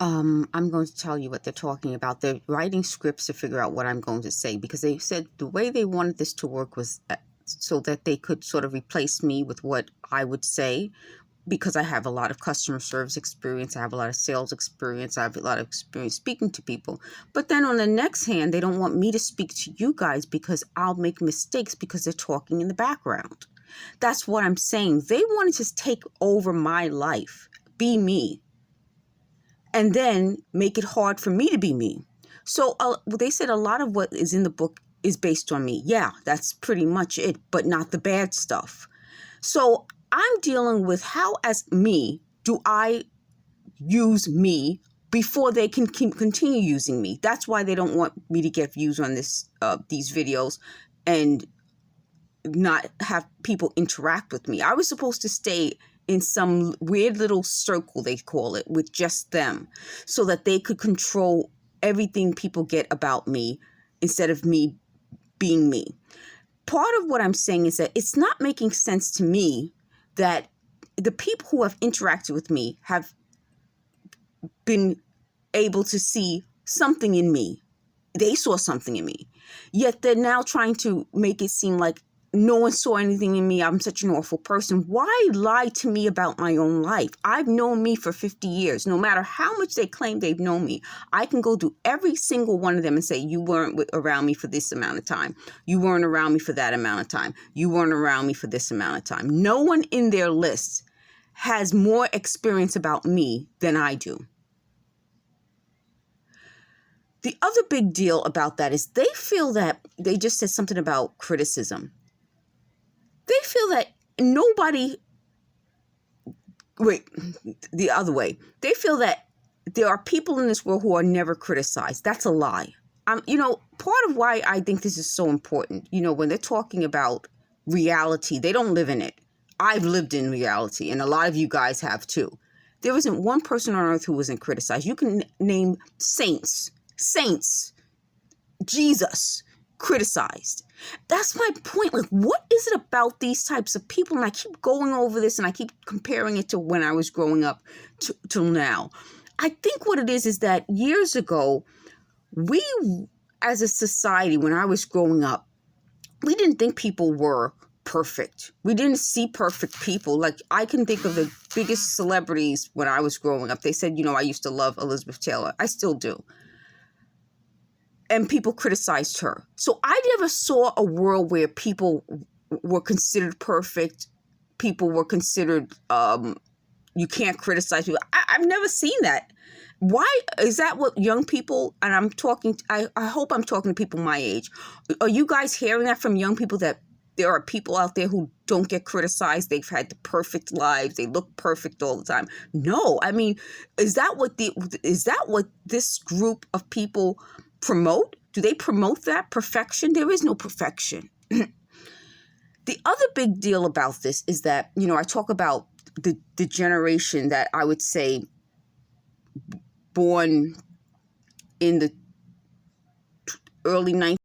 I'm going to tell you what they're talking about. They're writing scripts to figure out what I'm going to say, because they said the way they wanted this to work was so that they could sort of replace me with what I would say, because I have a lot of customer service experience, I have a lot of sales experience, I have a lot of experience speaking to people. But then on the next hand, they don't want me to speak to you guys because I'll make mistakes because they're talking in the background. That's what I'm saying. They want to just take over my life, be me, and then make it hard for me to be me. So they said a lot of what is in the book is based on me. Yeah, that's pretty much it, but not the bad stuff. So I'm dealing with how, as me, do I use me before they can continue using me. That's why they don't want me to get views on these videos and not have people interact with me. I was supposed to stay in some weird little circle, they call it, with just them, so that they could control everything people get about me instead of me being me. Part of what I'm saying is that it's not making sense to me that the people who have interacted with me have been able to see something in me. They saw something in me. Yet they're now trying to make it seem like no one saw anything in me. I'm such an awful person. Why lie to me about my own life? I've known me for 50 years. No matter how much they claim they've known me, I can go to every single one of them and say, you weren't around me for this amount of time. You weren't around me for that amount of time. You weren't around me for this amount of time. No one in their list has more experience about me than I do. The other big deal about that is they feel that they just said something about criticism. They feel that the other way. They feel that there are people in this world who are never criticized. That's a lie. Part of why I think this is so important, when they're talking about reality, they don't live in it. I've lived in reality, and a lot of you guys have too. There isn't one person on earth who wasn't criticized. You can name saints, Jesus, criticized. That's my point. Like, what is it about these types of people? And I keep going over this and I keep comparing it to when I was growing up till now. I think what it is that years ago, we as a society, when I was growing up, we didn't think people were perfect. We didn't see perfect people. Like, I can think of the biggest celebrities when I was growing up. They said, I used to love Elizabeth Taylor. I still do. And people criticized her. So I never saw a world where people were considered perfect. People were considered, you can't criticize people. I've never seen that. Why is that what young people, and I'm talking, I hope I'm talking to people my age. Are you guys hearing that from young people, that there are people out there who don't get criticized? They've had the perfect lives. They look perfect all the time. No, I mean, is that what this group of people promote? Do they promote that perfection? There is no perfection. The other big deal about this is that, I talk about the generation that I would say born in the early 19th